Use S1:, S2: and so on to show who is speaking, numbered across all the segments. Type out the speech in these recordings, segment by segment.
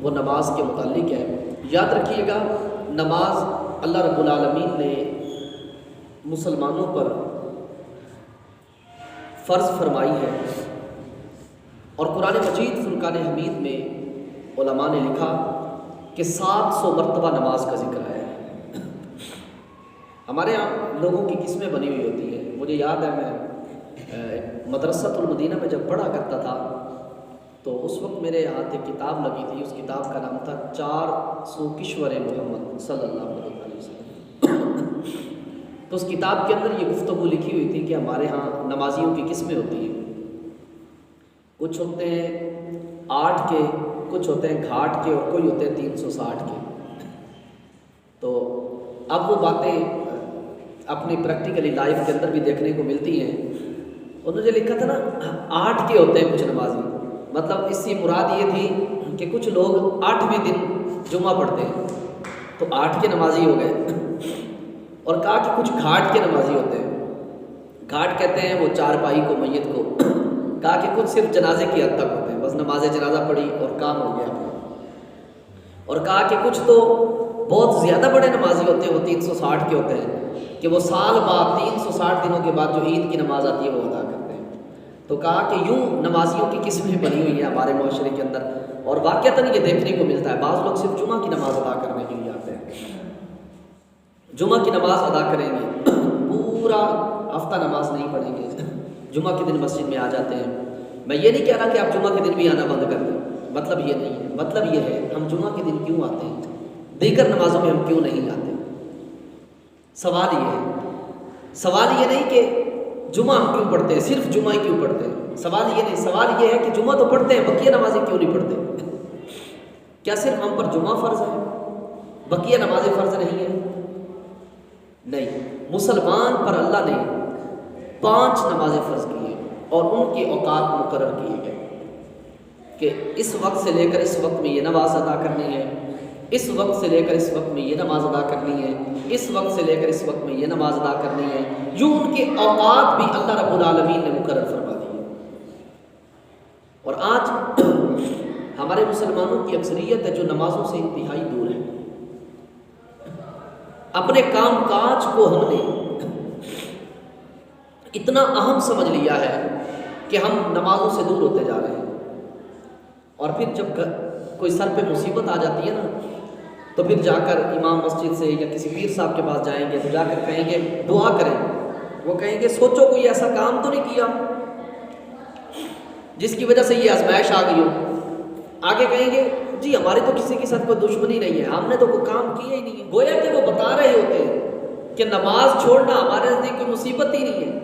S1: وہ نماز کے متعلق ہے۔ یاد رکھیے گا، نماز اللہ رب العالمین نے مسلمانوں پر فرض فرمائی ہے، اور قرآن مجید فرقان حمید میں علماء نے لکھا کہ 700 مرتبہ نماز کا ذکر ہے۔ ہمارے یہاں لوگوں کی قسمیں بنی ہوئی ہوتی ہیں۔ مجھے یاد ہے، میں مدرسۃ المدینہ میں جب پڑھا کرتا تھا تو اس وقت میرے ہاتھ ایک کتاب لگی تھی، اس کتاب کا نام تھا 400 کشور محمد صلی اللہ علیہ وسلم۔ تو اس کتاب کے اندر یہ گفتگو لکھی ہوئی تھی کہ ہمارے ہاں نمازیوں کی قسمیں ہوتی ہیں، کچھ ہوتے ہیں 8 کے، کچھ ہوتے ہیں گھاٹ کے، اور کوئی ہوتے ہیں 360 کے۔ تو اب وہ باتیں اپنی پریکٹیکلی لائف کے اندر بھی دیکھنے کو ملتی ہیں۔ انہوں نے لکھا تھا نا 8 کے ہوتے ہیں کچھ نمازی، مطلب اس سے مراد یہ تھی کہ کچھ لوگ 8ویں دن جمعہ پڑھتے ہیں تو 8 کے نمازی ہو گئے، اور کہا کہ کچھ گھاٹ کے نمازی ہوتے ہیں۔ گھاٹ کہتے ہیں وہ چارپائی کو، میت کو۔ کہا کہ کچھ صرف جنازے کی حد تک ہوتے ہیں، بس نماز جنازہ پڑھی اور کام ہو گیا۔ اور کہا کہ کچھ تو بہت زیادہ بڑے نمازی ہوتے ہیں، وہ 360 کے ہوتے ہیں، کہ وہ سال بعد 360 دنوں کے بعد جو عید کی نماز آتی ہے وہ ادا کرتے ہیں۔ تو کہا کہ یوں نمازیوں کی قسمیں بنی ہوئی ہیں ہمارے معاشرے کے اندر، اور واقعتاً یہ دیکھنے کو ملتا ہے۔ بعض لوگ صرف جمعہ کی نماز ادا کرنے کے لیے آتے ہیں، جمعہ کی نماز ادا کریں گے، پورا ہفتہ نماز نہیں پڑھیں گے، جمعہ کے دن مسجد میں آ جاتے ہیں۔ میں یہ نہیں کہہ رہا کہ آپ جمعہ کے دن بھی آنا بند کر دیں، مطلب یہ نہیں ہے۔ مطلب یہ ہے ہم جمعہ کے دن کیوں آتے ہیں، دیگر نمازوں میں ہم کیوں نہیں آتے۔ سوال یہ ہے، سوال یہ نہیں کہ جمعہ ہم کیوں پڑھتے ہیں، صرف جمعہ ہی کیوں پڑھتے ہیں، سوال یہ نہیں۔ سوال یہ ہے کہ جمعہ تو پڑھتے ہیں، بقیہ نمازیں کیوں نہیں پڑھتے؟ کیا صرف ہم پر جمعہ فرض ہے، بقیہ نمازیں فرض نہیں ہیں؟ نہیں، مسلمان پر اللہ نے 5 نمازیں فرض کی ہیں، اور ان کے اوقات مقرر کیے گئے کہ اس وقت سے لے کر اس وقت میں یہ نماز ادا کرنی ہے، اس وقت سے لے کر اس وقت میں یہ نماز ادا کرنی ہے، اس وقت سے لے کر اس وقت میں یہ نماز ادا کرنی ہے۔ یوں ان کے اوقات بھی اللہ رب العالمین نے مقرر فرما دیے۔ اور آج ہمارے مسلمانوں کی اکثریت ہے جو نمازوں سے انتہائی دور ہے۔ اپنے کام کاج کو ہم نے اتنا اہم سمجھ لیا ہے کہ ہم نمازوں سے دور ہوتے جا رہے ہیں، اور پھر جب کوئی سر پہ مصیبت آ جاتی ہے نا، تو پھر جا کر امام مسجد سے یا کسی پیر صاحب کے پاس جائیں گے تو جا کر کہیں گے دعا کریں، وہ کہیں گے سوچو کوئی ایسا کام تو نہیں کیا جس کی وجہ سے یہ آزمائش آ گئی ہو۔ آگے کہیں گے جی ہماری تو کسی کے ساتھ کوئی دشمنی نہیں ہے، ہم نے تو کوئی کام کیا ہی نہیں ہے۔ گویا کہ وہ بتا رہے ہوتے ہیں کہ نماز چھوڑنا ہمارے نزدیک کوئی مصیبت ہی نہیں ہے،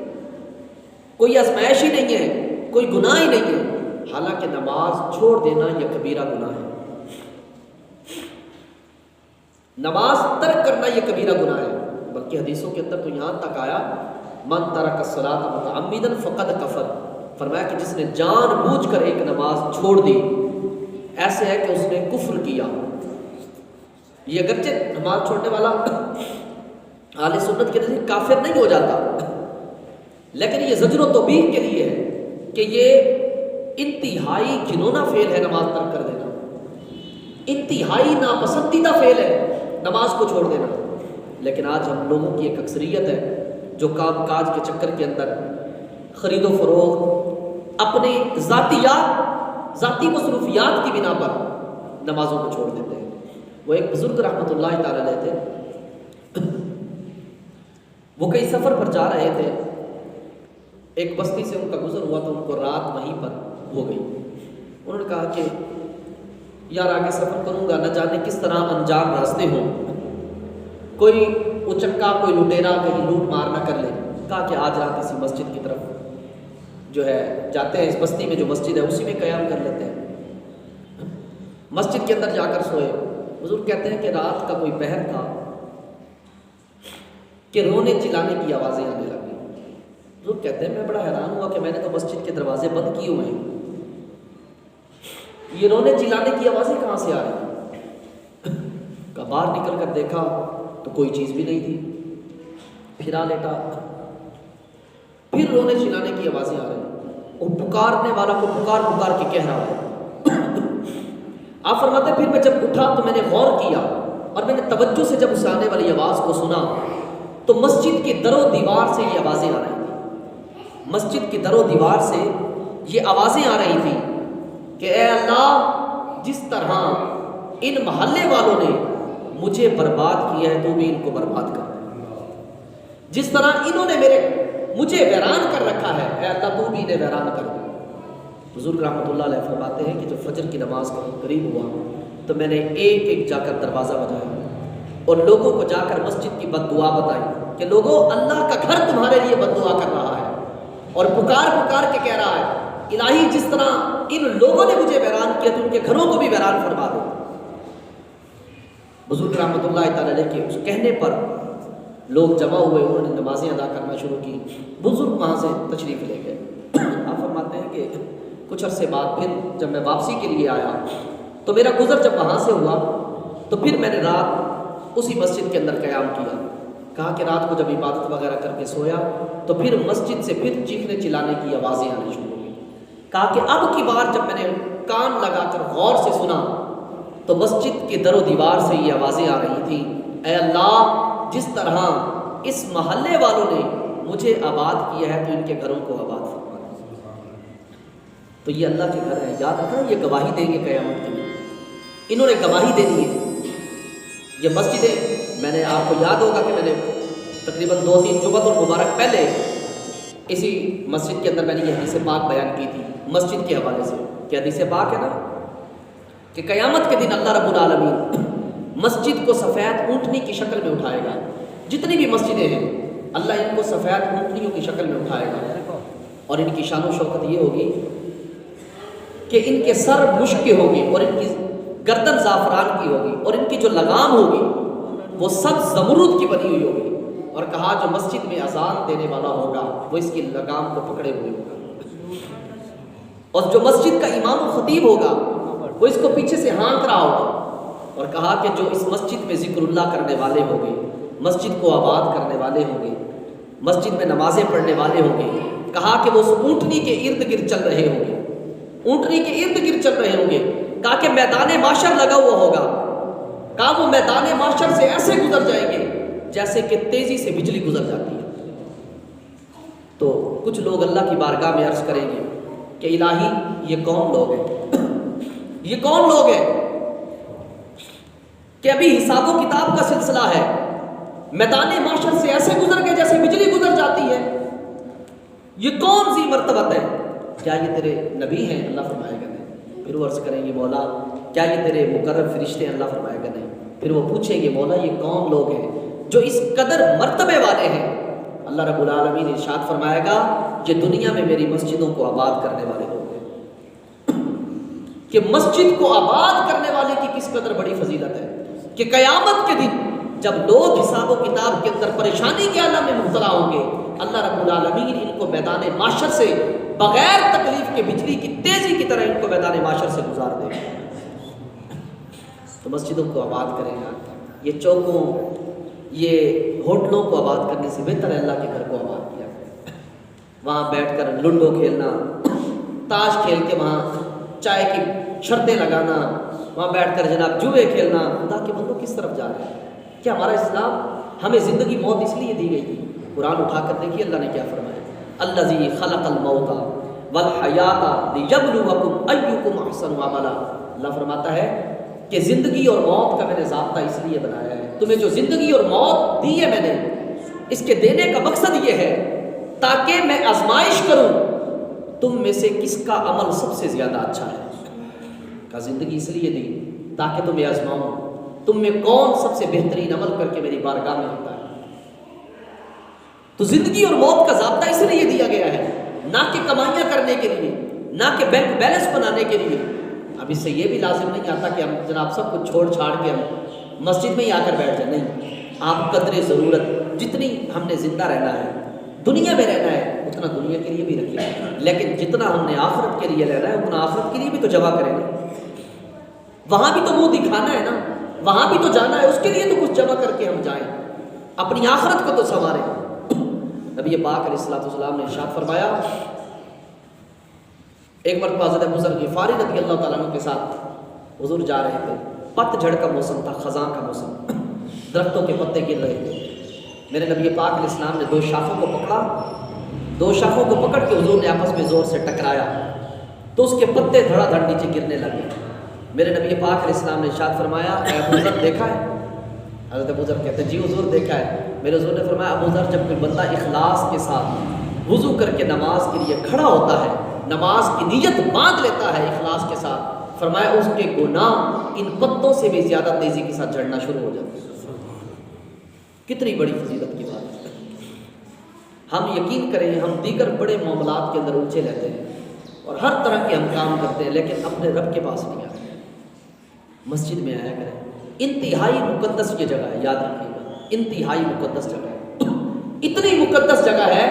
S1: کوئی آزمائش ہی نہیں ہے، کوئی گناہ ہی نہیں ہے، حالانکہ نماز چھوڑ دینا یہ کبیرہ گناہ ہے۔ نماز ترک کرنا یہ کبیرہ گناہ ہے، بلکہ حدیثوں کے اندر تو یہاں تک آیا من ترک الصلاۃ متعمدا فقد کفر، فرمایا کہ جس نے جان بوجھ کر ایک نماز چھوڑ دی ایسے ہے کہ اس نے کفر کیا۔ یہ اگرچہ نماز چھوڑنے والا اہل سنت کے نزدیک کافر نہیں ہو جاتا، لیکن یہ زجر و توبیخ کے لیے ہے کہ یہ انتہائی گھنونا فعل ہے نماز ترک کر دینا، انتہائی ناپسندیدہ فعل ہے نماز کو چھوڑ دینا۔ لیکن آج ہم لوگوں کی ایک اکثریت ہے جو کام کاج کے چکر کے اندر خرید و فروخت، اپنی ذاتی مصروفیات کی بنا پر نمازوں کو چھوڑ دیتے ہیں۔ وہ ایک بزرگ رحمۃ اللہ تعالی علیہ تھے، وہ کئی سفر پر جا رہے تھے، ایک بستی سے ان کا گزر ہوا تو ان کو رات وہیں پر ہو گئی۔ انہوں نے کہا کہ یار آگے سفر کروں گا، نہ جانے کس طرح انجام راستے ہوں، کوئی اچکا کوئی لٹیرا کہیں لوٹ مار نہ کر لے۔ کہا کہ آج رات اسی مسجد کی طرف جو ہے جاتے ہیں، اس بستی میں جو مسجد ہے اسی میں قیام کر لیتے ہیں۔ مسجد کے اندر جا کر سوئے۔ بزرگ کہتے ہیں کہ رات کا کوئی پہر تھا کہ رونے چلانے کی آوازیں آنے لگی۔ بزرگ کہتے ہیں میں بڑا حیران ہوا کہ میں نے تو مسجد کے دروازے بند کیے ہوئے ہیں، یہ رونے چلانے کی آوازیں کہاں سے آ رہی؟ کہ باہر نکل کر دیکھا تو کوئی چیز بھی نہیں تھی، پھرا لیٹا، پھر رونے چلانے کی آوازیں آ رہی، اور پکارنے والا کو پکار پکار کے کہہ رہا ہے۔ آپ فرماتے ہیں پھر میں جب اٹھا تو میں نے غور کیا اور میں نے توجہ سے جب اس آنے والی آواز کو سنا تو مسجد کی در و دیوار سے یہ آوازیں آ رہی تھیں، مسجد کی در و دیوار سے یہ آوازیں آ رہی تھیں کہ اے اللہ، جس طرح ان محلے والوں نے مجھے برباد کیا ہے تو بھی ان کو برباد کر، جس طرح انہوں نے مجھے ویران کر رکھا ہے، اے اللہ تو بھی انہیں ویران کر دے۔ بزرگ رحمۃ اللہ علیہ فرماتے ہیں کہ جب فجر کی نماز کا قریب ہوا تو میں نے ایک ایک جا کر دروازہ بجایا اور لوگوں کو جا کر مسجد کی بد دعا بتائی کہ لوگوں، اللہ کا گھر تمہارے لیے بد دعا کر رہا ہے اور پکار کے کہہ رہا ہے الہی جس طرح ان لوگوں نے مجھے ویران کیا تو ان کے گھروں کو بھی ویران فرما دو۔ بزرگ رحمۃ اللہ تعالی علیہ کے اس کہنے پر لوگ جمع ہوئے، انہوں نے نمازیں ادا کرنا شروع کی، بزرگ وہاں سے تشریف لے گئے۔ آپ فرماتے ہیں کہ کچھ عرصے بعد پھر جب میں واپسی کے لیے آیا تو میرا گزر جب وہاں سے ہوا تو پھر میں نے رات اسی مسجد کے اندر قیام کیا۔ کہا کہ رات کو جب عبادت وغیرہ کر کے سویا تو پھر مسجد سے پھر چیخنے چلانے کی آوازیں آنے شروع ہوئی۔ کہا کہ اب کی بار جب میں نے کان لگا کر غور سے سنا تو مسجد کے در و دیوار سے یہ آوازیں آ رہی تھیں، اے اللہ، جس طرح اس محلے والوں نے مجھے آباد کیا ہے تو ان کے گھروں کو آباد فرما دے۔ تو یہ اللہ کے گھر ہیں، یاد رکھنا، یہ گواہی دیں گے قیامت کے لیے، انہوں نے گواہی دینی ہے۔ یہ مسجدیں، میں نے آپ کو یاد ہوگا کہ میں نے تقریباً 2-3 جمعۃ المبارک پہلے اسی مسجد کے اندر میں نے یہ حدیث پاک بیان کی تھی مسجد کے حوالے سے، کہ حدیث پاک ہے نا کہ قیامت کے دن اللہ رب العالمین مسجد کو سفید اونٹنی کی شکل میں اٹھائے گا۔ جتنی بھی مسجدیں ہیں اللہ ان کو سفید اونٹنیوں کی شکل میں اٹھائے گا اور ان کی شان و شوکت یہ ہوگی کہ ان کے سر مشک کے ہوں گے اور ان کی گردن زعفران کی ہوگی اور ان کی جو لگام ہوگی وہ سب زمرد کی بنی ہوئی ہوگی، اور کہا جو مسجد میں اذان دینے والا ہوگا وہ اس کی لگام کو پکڑے ہوئے ہوگا، اور جو مسجد کا امام و خطیب ہوگا وہ اس کو پیچھے سے ہانک رہا ہوگا، اور کہا کہ جو اس مسجد میں ذکر اللہ کرنے والے ہوں گے، مسجد کو آباد کرنے والے ہوں گے، مسجد میں نمازیں پڑھنے والے ہوں گے، کہا کہ وہ اس اونٹنی کے ارد گرد چل رہے ہوں گے، اونٹنی کے ارد گرد چل رہے ہوں گے، کہا کہ میدان معاشر لگا ہوا ہوگا، کہا وہ میدان معاشر سے ایسے گزر جائیں گے جیسے کہ تیزی سے بجلی گزر جاتی ہے۔ تو کچھ لوگ اللہ کی بارگاہ میں عرض کریں گے کہ الہی یہ کون لوگ ہیں، یہ کون لوگ ہیں کہ ابھی حساب و کتاب کا سلسلہ ہے، میدان معاشر سے ایسے گزر گئے جیسے بجلی گزر جاتی ہے، یہ کون سی مرتبت ہے؟ کیا یہ تیرے نبی ہیں؟ اللہ فرمائے گا نہیں۔ پھر وہ عرض کریں گے مولا کیا یہ تیرے مقرب فرشتے ہیں؟ اللہ فرمائے گا نہیں۔ پھر وہ پوچھیں گے مولا یہ کون لوگ ہیں جو اس قدر مرتبے والے ہیں؟ اللہ رب العالمین ارشاد فرمائے گا یہ دنیا میں میری مسجدوں کو آباد کرنے والے لوگ ہیں، کہ مسجد کو آباد کرنے والے کی کس قدر بڑی فضیلت ہے کہ قیامت کے دن جب لوگ حساب و کتاب کے اندر پریشانی کے عالم میں مبتلا ہوں گے، اللہ رب العالمین ان کو میدان معاشر سے بغیر تکلیف کے بجلی کی تیزی کی طرح ان کو میدان معاشر سے گزار دے گا۔ تو مسجدوں کو آباد کریں گا، یہ چوکوں یہ ہوٹلوں کو آباد کرنے سے بہتر ہے اللہ کے گھر کو آباد کیا جائے۔ وہاں بیٹھ کر لڈو کھیلنا، تاش کھیل کے وہاں چائے کی شرطیں لگانا، وہاں بیٹھ کر جناب جوئے کھیلنا، خدا کے بندوں کس طرف جا رہے ہیں؟ کیا ہمارا اسلام ہمیں زندگی موت اس لیے دی گئی تھی؟ قرآن اٹھا کر دیکھیے اللہ نے کیا فرمایا، الذی خلق الموت والحیات لیبلوکم ایکم احسن عملا۔ اللہ فرماتا ہے کہ زندگی اور موت کا میں نے ضابطہ اس لیے بنایا ہے، تمہیں جو زندگی اور موت دی ہے میں نے، اس کے دینے کا مقصد یہ ہے تاکہ میں آزمائش کروں تم میں سے کس کا عمل سب سے زیادہ اچھا ہے۔ کا زندگی اس لیے دی تاکہ تمہیں آزماؤں تم میں کون سب سے بہترین عمل کر کے میری بارگاہ میں ہوتا ہے۔ تو زندگی اور موت کا ضابطہ اس لیے دیا گیا ہے، نہ کہ کمائیاں کرنے کے لیے، نہ کہ بینک بیلنس بنانے کے لیے۔ اب اس سے یہ بھی لازم نہیں آتا کہ ہم جناب سب کچھ چھوڑ چھاڑ کے ہم مسجد میں ہی آ کر بیٹھ جائیں، نہیں، آپ قدر ضرورت جتنی ہم نے زندہ رہنا ہے، دنیا میں رہنا ہے، اتنا دنیا کے لیے بھی رکھیں، لیکن جتنا ہم نے آخرت کے لیے رہنا ہے اتنا آخرت کے لیے بھی تو جمع کریں گے۔ وہاں بھی تو منہ دکھانا ہے نا، وہاں بھی تو جانا ہے، اس کے لیے تو کچھ جمع کر کے ہم جائیں، اپنی آخرت کو تو سنواریں۔ نبی پاک علیہ الصلوۃ والسلام نے ارشاد فرمایا، ایک مرتبہ حضرت ابو ذر غفاری رضی اللہ تعالیٰ عنہ کے ساتھ حضور جا رہے تھے، پت جھڑ کا موسم تھا، خزاں کا موسم، درختوں کے پتے گر رہے تھے. میرے نبی پاک علیہ السلام نے 2 شاخوں کو پکڑا، 2 شاخوں کو پکڑ کے حضور نے آپس میں زور سے ٹکرایا تو اس کے پتے دھڑا دھڑ نیچے گرنے لگے. میرے نبی پاک علیہ السلام نے ارشاد فرمایا اے ابو ذر دیکھا ہے؟ حضرت ابو ذر کہتے ہیں جی حضور دیکھا ہے. میرے حضور نے فرمایا ابو ذر جب کوئی بندہ اخلاص کے ساتھ وضو کر کے نماز کے لیے کھڑا ہوتا ہے، نماز کی نیت باندھ لیتا ہے اخلاص کے ساتھ، فرمایا اس کے گناہ ان پتوں سے بھی زیادہ تیزی کے ساتھ جھڑنا شروع ہو جاتے ہیں. کتنی بڑی فضیلت کی بات ہے. ہم یقین کریں ہم دیگر بڑے معاملات کے اندر اونچے رہتے ہیں اور ہر طرح کے ہم کام کرتے ہیں لیکن اپنے رب کے پاس نہیں آتے. مسجد میں آیا کریں، انتہائی مقدس یہ جگہ ہے، یاد رکھیے گا انتہائی مقدس جگہ ہے. اتنی مقدس جگہ ہے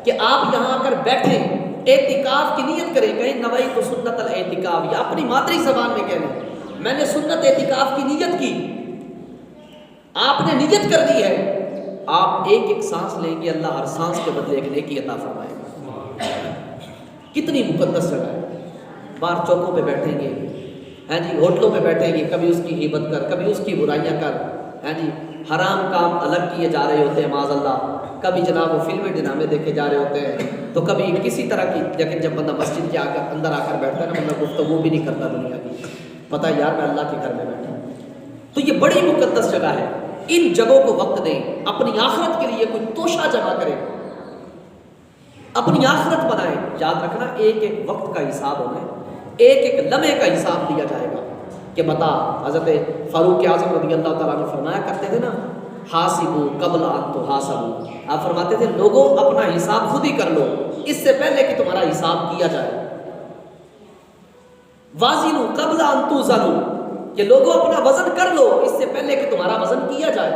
S1: کہ آپ یہاں آ کر بیٹھیں، اعتکاف کی نیت کریں، کہیں نویت سنت الاعتکاف، یا اپنی مادری زبان میں کہنے میں نے سنت اعتکاف کی نیت کی. آپ نے نیت کر دی ہے، آپ ایک ایک سانس لیں گے، اللہ ہر سانس کے بدلے ایک نیکی عطا فرمائے گا. کتنی مقدس جگہ ہے. باہر چوکوں پہ بیٹھیں گے، ہیں جی ہوٹلوں پہ بیٹھیں گے، کبھی اس کی غیبت کر، کبھی اس کی برائیاں کر، ہیں جی حرام کام الگ کیے جا رہے ہوتے ہیں معاذ اللہ، کبھی جناب وہ فلمیں ڈرامے دیکھے جا رہے ہوتے ہیں، تو کبھی کسی طرح کی. لیکن جب بندہ مسجد کے اندر آ کر بیٹھتا ہے نا، بندہ گفتگو بھی نہیں کرتا دنیا کی، پتہ ہے یار میں اللہ کے گھر میں بیٹھا ہوں. تو یہ بڑی مقدس جگہ ہے. ان جگہوں کو وقت دیں، اپنی آخرت کے لیے کوئی توشہ جمع کریں، اپنی آخرت بنائیں. یاد رکھنا ایک ایک وقت کا حساب ہونا ہے، ایک ایک لمحے کا حساب دیا جائے گا. کہ بتا حضرت فاروق اعظم رضی اللہ تعالیٰ عنہ فرمایا کرتے تھے نا، حاسبو قبل ان تحاسبو. آپ فرماتے تھے لوگوں اپنا حساب خود ہی کر لو اس سے پہلے کہ تمہارا حساب کیا جائے. وازنوا قبل ان توزنوا، کہ لوگوں اپنا وزن کر لو اس سے پہلے کہ تمہارا وزن کیا جائے.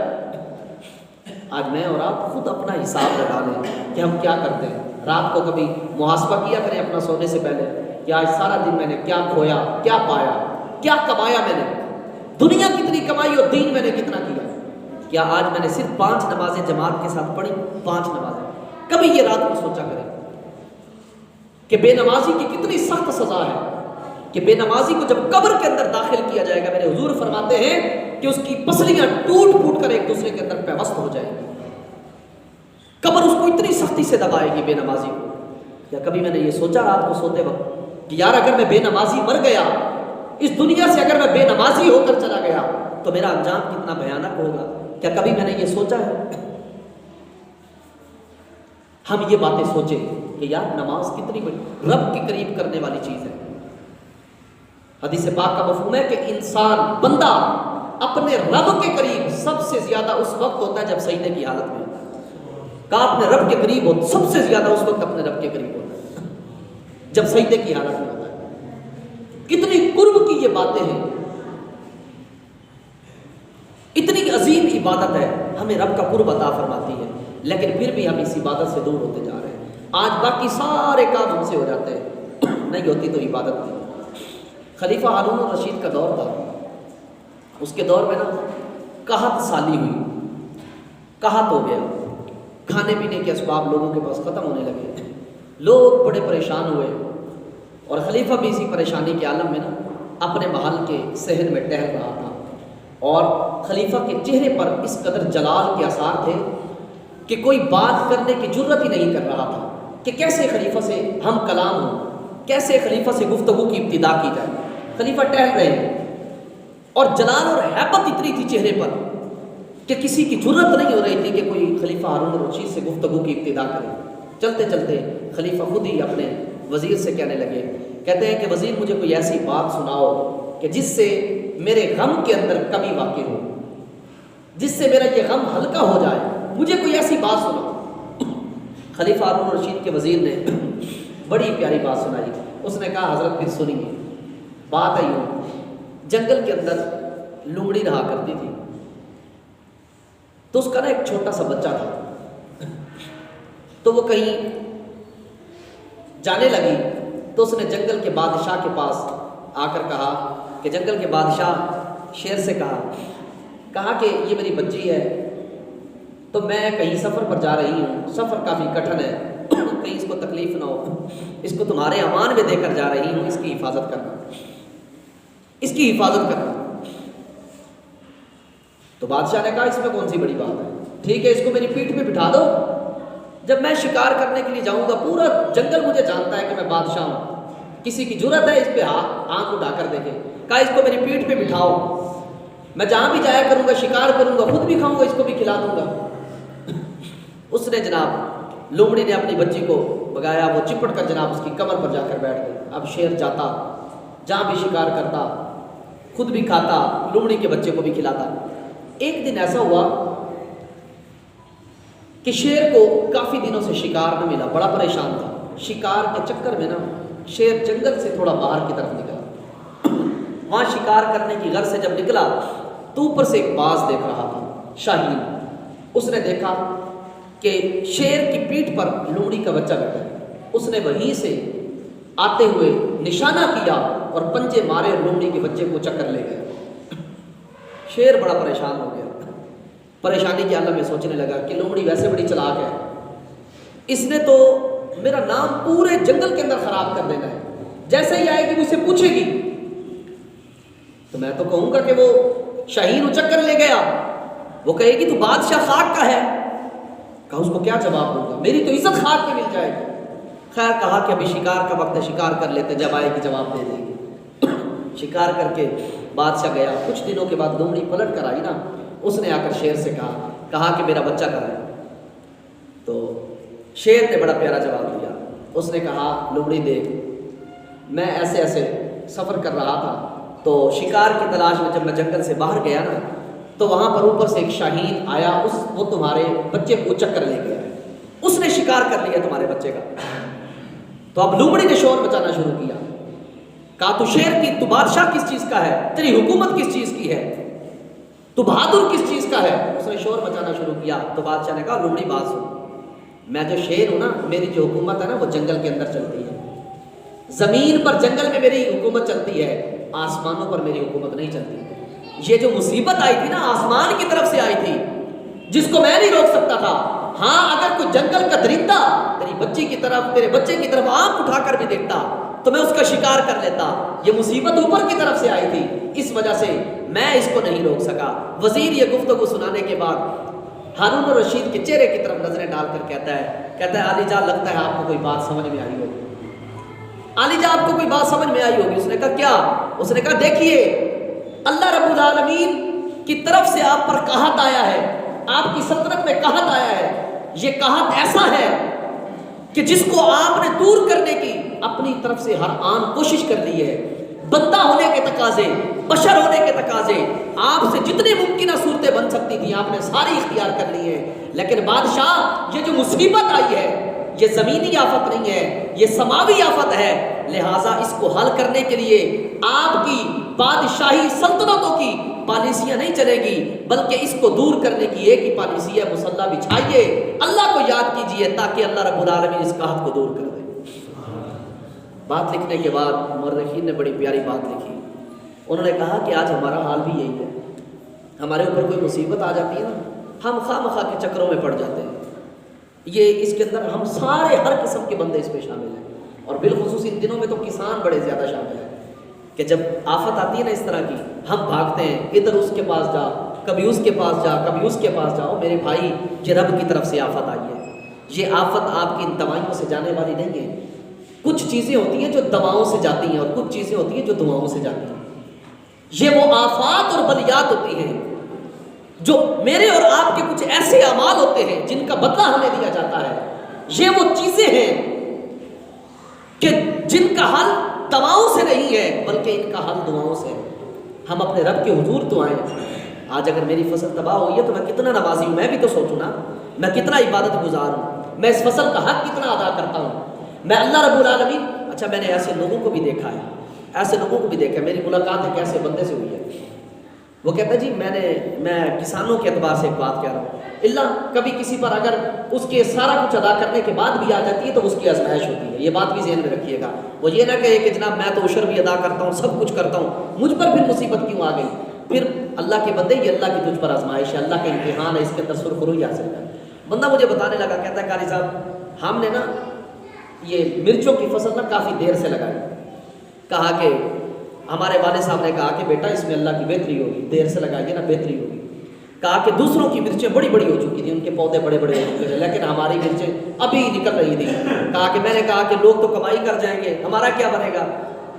S1: آج میں اور آپ خود اپنا حساب لگا لیں کہ ہم کیا کرتے ہیں. رات کو کبھی محاسبہ کیا کریں اپنا سونے سے پہلے کہ آج سارا دن میں نے کیا کھویا، کیا پایا، کیا کمایا، میں نے دنیا کتنی کمائی اور دین میں نے کتنا کیا. کیا آج میں نے صرف 5 نمازیں جماعت کے ساتھ پڑھی، 5 نمازیں. کبھی یہ رات کو سوچا کریں کہ بے نمازی کی کتنی سخت سزا ہے، کہ بے نمازی کو جب قبر کے اندر داخل کیا جائے گا، میرے حضور فرماتے ہیں کہ اس کی پسلیاں ٹوٹ پھوٹ کر ایک دوسرے کے اندر پیوست ہو جائیں گی. قبر اس کو اتنی سختی سے دبائے گی بے نمازی کو. یا کبھی میں نے یہ سوچا رات کو سوتے وقت کہ یار اگر میں بے نمازی مر گیا اس دنیا سے، اگر میں بے نمازی ہو کر چلا گیا تو میرا انجام کتنا بھیانک ہوگا. کیا کبھی میں نے یہ سوچا ہے؟ ہم یہ باتیں سوچیں کہ یار نماز کتنی بڑی رب کے قریب کرنے والی چیز ہے. حدیث پاک کا مفہوم ہے کہ انسان بندہ اپنے رب کے قریب سب سے زیادہ اس وقت ہوتا ہے جب سجدے کی حالت میں ہوتا ہے. کہا اپنے رب کے قریب ہو، سب سے زیادہ اس وقت اپنے رب کے قریب ہوتا ہے جب سجدے کی حالت میں ہوتا ہے. کتنی قرب کی یہ باتیں ہیں، اتنی عظیم عبادت ہے، ہمیں رب کا قرب عطا فرماتی ہے. لیکن پھر بھی ہم اس عبادت سے دور ہوتے جا رہے ہیں. آج باقی سارے کام ہم سے ہو جاتے ہیں، نہیں ہوتی تو عبادت نہیں. خلیفہ ہارون الرشید کا دور تھا، اس کے دور میں نا قحط سالی ہوئی، قحط ہو گیا، کھانے پینے کے اسباب لوگوں کے پاس ختم ہونے لگے، لوگ بڑے پریشان ہوئے. اور خلیفہ بھی اسی پریشانی کے عالم میں نا اپنے محل کے صحن میں ٹہل رہا تھا، اور خلیفہ کے چہرے پر اس قدر جلال کے آثار تھے کہ کوئی بات کرنے کی جرت ہی نہیں کر رہا تھا کہ کیسے خلیفہ سے ہم کلام ہوں، کیسے خلیفہ سے گفتگو کی ابتدا کی جائے. خلیفہ ٹہل رہے ہیں اور جلال اور ہیبت اتنی تھی چہرے پر کہ کسی کی جرت نہیں ہو رہی تھی کہ کوئی خلیفہ ہارون الرشید سے گفتگو کی ابتدا کرے. چلتے چلتے خلیفہ خود ہی اپنے وزیر سے کہنے لگے، کہتے ہیں کہ وزیر مجھے کوئی ایسی بات سناؤ کہ جس سے میرے غم کے اندر کمی واقع ہو، جس سے میرا یہ غم ہلکا ہو جائے، مجھے کوئی ایسی بات سناؤ. خلیفہ ہارون الرشید کے وزیر نے بڑی پیاری بات سنائی. اس نے کہا حضرت پھر سنیے، بات ہے یوں، جنگل کے اندر لومڑی رہا کرتی تھی، تو اس کا نا ایک چھوٹا سا بچہ تھا، تو وہ کہیں جانے لگی تو اس نے جنگل کے بادشاہ کے پاس آ کر کہا کہ جنگل کے بادشاہ شیر سے کہا کہ یہ میری بچی ہے، تو میں کہیں سفر پر جا رہی ہوں، سفر کافی کٹھن ہے، کہیں اس کو تکلیف نہ ہو، اس کو تمہارے امان میں دے کر جا رہی ہوں، اس کی حفاظت کرنا. اس کی حفاظت کرنا۔ تو بادشاہ نے کہا اس میں کون سی بڑی بات ہے، ٹھیک ہے اس کو میری پیٹھ پہ بٹھا دو، جب میں شکار کرنے کے لیے جاؤں گا پورا جنگل مجھے جانتا ہے کہ میں بادشاہ ہوں، کسی کی جرت ہے اس پہ آنکھ اٹھا کر دیکھے۔ کہا اس کو میری پیٹھ پہ بٹھاؤ، میں جہاں بھی جایا کروں گا شکار کروں گا، خود بھی کھاؤں گا، اس کو بھی کھلا دوں گا۔ اس نے جناب لومڑی نے اپنی بچی کو بگایا، وہ چپٹ کر جناب اس کی کمر پر جا کر بیٹھ گئی۔ اب شیر جاتا جہاں بھی شکار کرتا، خود بھی کھاتا، لومڑی کے بچے کو بھی کھلاتا۔ ایک دن ایسا ہوا کہ شیر کو کافی دنوں سے شکار نہ ملا، بڑا پریشان تھا۔ شکار کے چکر میں نا شیر جنگل سے تھوڑا باہر کی طرف نکلا، وہاں شکار کرنے کی غرض سے جب نکلا تو اوپر سے ایک باز دیکھ رہا تھا، شاہین۔ اس نے دیکھا کہ شیر کی پیٹھ پر لومڑی کا بچہ بیٹھا ہے، اس نے وہیں سے آتے ہوئے نشانہ کیا اور پنجے مارے، لومڑی کے بچے کو چکر لے گیا۔ شیر بڑا پریشان ہو گیا، پریشانی کے عالم میں سوچنے لگا کہ لومڑی ویسے بڑی چلاک ہے، اس نے تو میرا نام پورے جنگل کے اندر خراب کر دینا ہے، جیسے ہی آئے گی مجھ سے پوچھے گی تو میں تو کہوں گا کہ وہ شاہین چکر لے گیا، وہ کہے گی تو بادشاہ خاک کا ہے۔ کہا اس کو کیا جواب دوں گا، میری تو عزت خاک پہ مل جائے گی۔ خیر کہا کہ ابھی شکار کا وقت ہے، شکار کر لیتے، جب آئے گی جواب دے دے گی۔ شکار کر کے بادشاہ گیا، کچھ دنوں کے بعد لومڑی پلٹ کر آئی نا، اس نے آ کر شیر سے کہا کہ میرا بچہ کہاں ہے؟ تو شیر نے بڑا پیارا جواب دیا، اس نے کہا لومڑی دیکھ، میں ایسے ایسے سفر کر رہا تھا تو شکار کی تلاش میں جب میں جنگل سے باہر گیا نا تو وہاں پر اوپر سے ایک شاہین آیا، وہ تمہارے بچے کو چکر لے گیا، اس نے شکار کر لیا تمہارے بچے کا۔ تو اب لومڑی نے شور مچانا شروع کیا، کہا تو شیر کی، تو بادشاہ کس چیز کا ہے، تیری حکومت کس چیز کی ہے، تو بہادر کس چیز کا ہے؟ اس نے شور مچانا شروع کیا۔ تو بادشاہ نے کہا لومڑی بات سن، میں جو شیر ہوں نا، میری جو حکومت ہے نا وہ جنگل کے اندر چلتی ہے، زمین پر جنگل میں میری حکومت چلتی ہے، آسمانوں پر میری حکومت نہیں چلتی۔ یہ جو مصیبت آئی تھی نا آسمان کی طرف سے آئی تھی، جس کو میں نہیں روک سکتا تھا۔ ہاں اگر کوئی جنگل کا درندہ تیری بچی کی طرف، تیرے بچے کی طرف آنکھ اٹھا کر بھی دیکھتا تو میں اس کا شکار کر لیتا، یہ مصیبت اوپر کی طرف سے آئی تھی، اس وجہ سے میں اس کو نہیں روک سکا۔ وزیر یہ گفتگو سنانے کے بعد ہارون الرشید کے چہرے کی طرف نظریں ڈال کر کہتا ہے علی جان لگتا ہے آپ کو کوئی بات سمجھ میں آئی ہوگی، علی جان آپ کو کوئی بات سمجھ میں آئی ہوگی۔ اس نے کہا کیا؟ اس نے کہا دیکھیے اللہ رب العالمین کی طرف سے آپ پر قحط آیا ہے، آپ کی سلطنت میں قحط آیا ہے، یہ قحط ایسا ہے کہ جس کو آپ نے دور کرنے کی اپنی طرف سے ہر آن کوشش کر لی ہے۔ بندہ ہونے کے تقاضے، بشر ہونے کے تقاضے، آپ سے جتنی ممکنہ صورتیں بن سکتی تھیں آپ نے ساری اختیار کر لی ہیں، لیکن بادشاہ یہ جو مصیبت آئی ہے یہ زمینی آفت نہیں ہے، یہ سماوی آفت ہے، لہٰذا اس کو حل کرنے کے لیے آپ کی بادشاہی سلطنتوں کی پالیسیاں نہیں چلے گی، بلکہ اس کو دور کرنے کی ایک ہی پالیسی ہے، مصلہ بچھائیے، اللہ کو یاد کیجئے تاکہ اللہ رب العالمین اس قحط کو دور کر دے۔ بات لکھنے کے بعد مورخین نے بڑی پیاری بات لکھی، انہوں نے کہا کہ آج ہمارا حال بھی یہی ہے، ہمارے اوپر کوئی مصیبت آ جاتی ہے نا، ہم خواہ مخواہ کے چکروں میں پڑ جاتے ہیں۔ یہ اس کے اندر ہم سارے ہر قسم کے بندے اس میں شامل ہیں، اور بالخصوص ان دنوں میں تو کسان بڑے زیادہ شامل ہیں کہ جب آفت آتی ہے نا اس طرح کی، ہم بھاگتے ہیں، ادھر اس کے پاس جا، کبھی اس کے پاس جا، کبھی اس کے پاس جاؤ۔ میرے بھائی یہ رب کی طرف سے آفت آئی ہے، یہ آفت آپ کی ان دوائیوں سے جانے والی نہیں ہے۔ کچھ چیزیں ہوتی ہیں جو دواؤں سے جاتی ہیں اور کچھ چیزیں ہوتی ہیں جو دعاؤں سے جاتی ہیں۔ یہ وہ آفات اور بلیات ہوتی ہیں جو میرے اور آپ کے کچھ ایسے اعمال ہوتے ہیں جن کا بدلہ ہمیں دیا جاتا ہے۔ یہ وہ چیزیں ہیں کہ جن کا حل دواؤں سے نہیں ہے بلکہ ان کا حل دعاؤں سے ہے۔ ہم اپنے رب کے حضور تو آئیں۔ آج اگر میری فصل تباہ ہوئی ہے تو میں کتنا نمازی ہوں، میں بھی تو سوچوں نا، میں کتنا عبادت گزار ہوں، میں اس فصل کا حق کتنا ادا کرتا ہوں۔ میں اللہ رب العالمین، اچھا میں نے ایسے لوگوں کو بھی دیکھا ہے، ایسے لوگوں کو بھی دیکھا ہے، میری ملاقات ایک ایسے بندے سے ہوئی ہے، وہ کہتا ہے جی میں کسانوں کے اعتبار سے ایک بات کہہ رہا ہوں، اللہ کبھی کسی پر اگر اس کے سارا کچھ ادا کرنے کے بعد بھی آ جاتی ہے تو اس کی آزمائش ہوتی ہے، یہ بات بھی ذہن میں رکھیے گا۔ وہ یہ نہ کہے کہ جناب میں تو عشر بھی ادا کرتا ہوں، سب کچھ کرتا ہوں، مجھ پر پھر مصیبت کیوں آ گئی؟ پھر اللہ کے بندے یہ اللہ کی تجھ پر آزمائش ہے، اللہ کا امتحان ہے، اس کے اندر سرخروئی حاصل ہے۔ بندہ مجھے بتانے لگا، کہتا ہے قاری صاحب ہم نے نا یہ مرچوں کی فصل نا کافی دیر سے لگائی، کہا کہ ہمارے والد صاحب نے کہا کہ بیٹا اس میں اللہ کی بہتری ہوگی، دیر سے لگائیے نا بہتری ہوگی۔ کہا کہ دوسروں کی مرچیں بڑی بڑی ہو چکی تھیں، ان کے پودے بڑے بڑے ہو چکے تھے، لیکن ہماری مرچیں ابھی نکل رہی تھیں۔ کہا کہ میں نے کہا کہ لوگ تو کمائی کر جائیں گے، ہمارا کیا بنے گا؟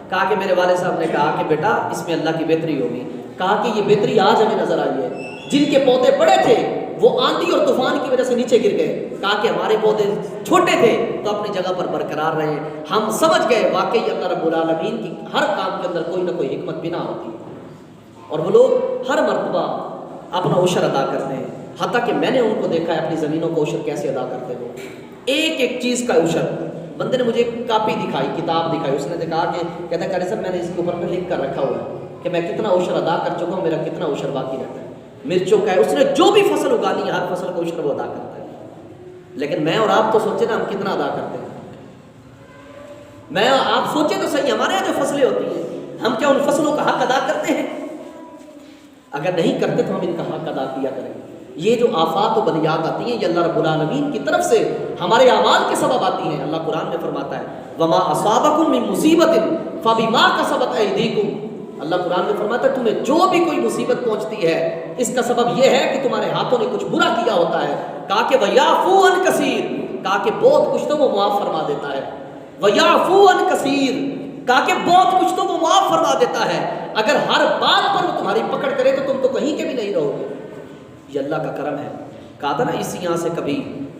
S1: کہا کہ میرے والد صاحب نے کہا کہ بیٹا اس میں اللہ کی بہتری ہوگی۔ کہا کہ یہ بہتری آج ہمیں نظر آئی ہے، جن کے پودے بڑے تھے وہ آندھی اور طوفان کی وجہ سے نیچے گر گئے۔ کہا کہ ہمارے پودے چھوٹے تھے تو اپنی جگہ پر برقرار رہے، ہم سمجھ گئے واقعی اللہ رب العالمین کی ہر کام کے اندر کوئی نہ کوئی حکمت بنا ہوتی ہے، اور وہ لوگ ہر مرتبہ اپنا عشر ادا کرتے ہیں۔ حتیٰ کہ میں نے ان کو دیکھا ہے اپنی زمینوں کو عشر کیسے ادا کرتے ہو، ایک ایک چیز کا عشر۔ بندے نے مجھے ایک کاپی دکھائی، کتاب دکھائی، اس نے کہا کہ کہتا ہے صاحب میں نے اس کے اوپر پہ لکھ کر رکھا ہوا ہے کہ میں کتنا عشر ادا کر چکا ہوں، میرا کتنا عشر باقی رہتا ہے۔ مرچوں کا ہے، اس نے جو بھی فصل اگانی ہے ہر فصل کو عشر وہ ادا کرتا ہے، لیکن میں اور آپ تو سوچے نا ہم کتنا ادا کرتے ہیں۔ میں آپ سوچے تو صحیح، ہمارے یہاں جو فصلیں ہوتی ہیں ہم کیا ان فصلوں کا حق ادا کرتے ہیں؟ اگر نہیں کرتے تو ہم ان کا حق ادا کیا کریں۔ یہ جو آفات و بلیات آتی ہیں یہ اللہ رب العالمین کی طرف سے ہمارے اعمال کے سبب آتی ہیں۔ اللہ قرآن میں فرماتا ہے وما اصابکم من مصیبت فبما کسبت ایدیکم، اللہ قرآن میں فرماتا ہے تمہیں جو بھی کوئی مصیبت پہنچتی ہے اس کا سبب یہ ہے کہ تمہارے ہاتھوں نے کچھ برا کیا ہوتا ہے۔ کہا کہ وَيَعْفُو عَنْ كَثِيرٍ، کہا کہ بہت کچھ تو وہ معاف فرما دیتا ہے۔ وَيَعْفُو عَنْ كَثِيرٍ، کہا کہ بہت کچھ تو وہ معاف فرما دیتا ہے۔ اگر ہر بات پر وہ تمہاری پکڑ کرے تو تم تو کہیں کے بھی نہیں رہو گے۔ یہ اللہ کا کرم ہے۔ کہا تھا نا اسی یہاں سے کبھی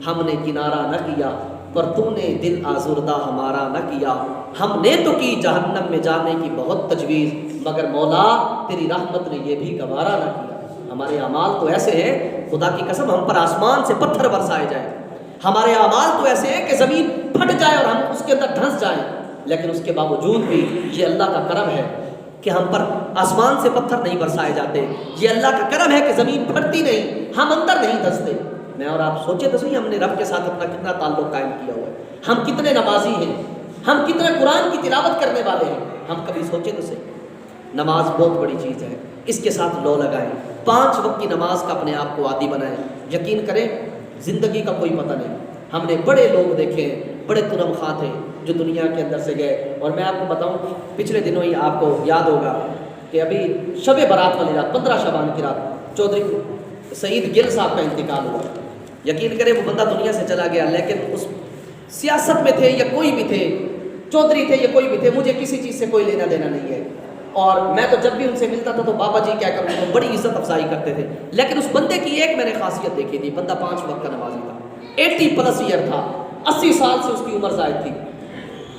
S1: ہم نے کنارہ نہ کیا پر تو نے دل آزردہ ہمارا نہ کیا، ہم نے تو کی جہنم میں جانے کی بہت تجویز مگر مولا تیری رحمت نے یہ بھی گوارا نہ کیا۔ ہمارے اعمال تو ایسے ہیں خدا کی قسم ہم پر آسمان سے پتھر برسائے جائیں، ہمارے اعمال تو ایسے ہیں کہ زمین پھٹ جائے اور ہم اس کے اندر دھنس جائیں، لیکن اس کے باوجود بھی یہ اللہ کا کرم ہے کہ ہم پر آسمان سے پتھر نہیں برسائے جاتے۔ یہ اللہ کا کرم ہے کہ زمین پھٹتی نہیں، ہم اندر نہیں دھنستے۔ میں اور آپ سوچے تو صحیح ہم نے رب کے ساتھ اپنا کتنا تعلق قائم کیا ہوا ہے، ہم کتنے نمازی ہیں، ہم کتنے قرآن کی تلاوت کرنے والے ہیں۔ ہم کبھی سوچے تو صحیح نماز بہت بڑی چیز ہے، اس کے ساتھ لو لگائیں، 5 وقت کی نماز کا اپنے آپ کو عادی بنائیں۔ یقین کریں زندگی کا کوئی پتہ نہیں، ہم نے بڑے لوگ دیکھے ہیں، بڑے تنم خواہ تھے جو دنیا کے اندر سے گئے۔ اور میں آپ کو بتاؤں پچھلے دنوں ہی آپ کو یاد ہوگا کہ ابھی شب برات والی رات 15 شعبان کی رات چودھری سعید گل صاحب کا انتقال ہوا۔ یقین کریں وہ بندہ دنیا سے چلا گیا، لیکن اس سیاست میں تھے یا کوئی بھی تھے، چودھری تھے یا کوئی بھی تھے، مجھے کسی چیز سے کوئی لینا دینا نہیں ہے۔ اور میں تو جب بھی ان سے ملتا تھا تو بابا جی کیا کروں تو بڑی عزت افزائی کرتے تھے، لیکن اس بندے کی ایک میں نے خاصیت دیکھی تھی، بندہ 5 وقت کا نمازی تھا، 80+ ایئر تھا، 80 سال سے اس کی عمر زائد تھی،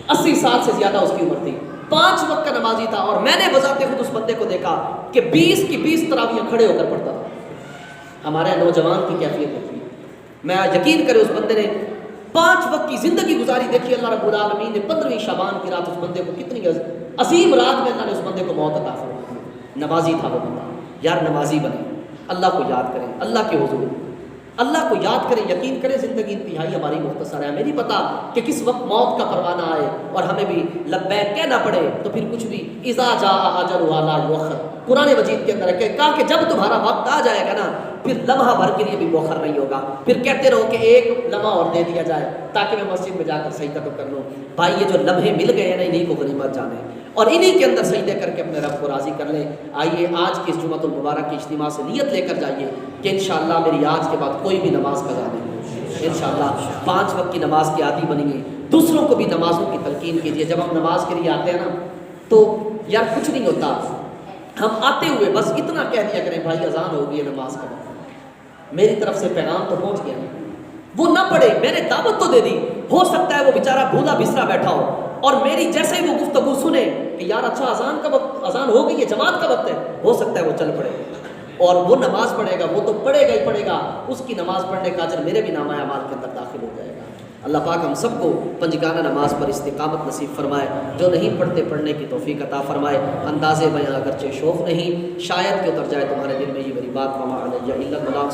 S1: 80 سال سے زیادہ اس کی عمر تھی، 5 وقت کا نمازی تھا۔ اور میں نے بذات خود اس بندے کو دیکھا کہ 20 کی 20 تراویح کھڑے ہو کر پڑھتا تھا۔ ہمارے نوجوان کی کیفیت ہوتی ہے، میں یقین کرے اس بندے نے 5 وقت کی زندگی گزاری، دیکھی اللہ رب العالمین نے 15ویں شعبان کی رات اس بندے کو کتنی عظیم رات میں اللہ نے اس بندے کو موت عطا فرمائی۔ نمازی تھا وہ بندہ۔ یار نمازی بنے، اللہ کو یاد کریں، اللہ کے حضور اللہ کو یاد کریں۔ یقین کریں زندگی انتہائی ہماری مختصر ہے، ہمیں نہیں پتا کہ کس وقت موت کا پروانہ آئے اور ہمیں بھی لبیک کہنا پڑے تو پھر کچھ بھی اذا جاء اجلها لا یؤخر۔ قرآن مجید کے اندر ہے کہا کہ جب تمہارا وقت آ جائے گا نا پھر لمحہ بھر کے لیے بھی مؤخر نہیں ہوگا، پھر کہتے رہو کہ ایک لمحہ اور دے دیا جائے تاکہ میں مسجد میں جا کر سجدہ تو کر لوں۔ بھائی یہ جو لمحے مل گئے ہیں نا انہیں کو غنیمت جانے اور انہیں کے اندر سجدے کر کے اپنے رب کو راضی کر لیں۔ آئیے آج کی اس جمعۃ المبارک کی اجتماع سے نیت لے کر جائیے کہ انشاءاللہ میری آج کے بعد کوئی بھی نماز قضا نہیں ہوگی، انشاءاللہ 5 وقت کی نماز کے عادی بنیے، دوسروں کو بھی نمازوں کی تلقین کیجیے۔ جب ہم نماز کے لیے آتے ہیں نا تو یار کچھ نہیں ہوتا، ہم آتے ہوئے بس اتنا کہہ دیا کریں بھائی اذان ہو گئی ہے نماز کا وقت، میری طرف سے پیغام تو پہنچ گیا نا۔ وہ نہ پڑھے، میں نے دعوت تو دے دی، ہو سکتا ہے وہ بیچارہ بھولا بسرا بیٹھا ہو اور میری جیسے ہی وہ گفتگو سنے کہ یار اچھا اذان کا وقت، اذان ہو گئی ہے، جماعت کا وقت ہے، ہو سکتا ہے وہ چل پڑے اور وہ نماز پڑھے گا، وہ تو پڑھے گا ہی پڑھے گا، اس کی نماز پڑھنے کا اجر میرے بھی نامہ اعمال کے اندر داخل ہو جائے گا۔ اللہ پاک ہم سب کو پنجگانہ نماز پر استقامت نصیب فرمائے، جو نہیں پڑھتے پڑھنے کی توفیق عطا فرمائے۔ انداز بیاں اگرچہ شوق نہیں، شاید کہ اتر جائے تمہارے دل میں یہ میری بات، وما علیہ الا البلاغ۔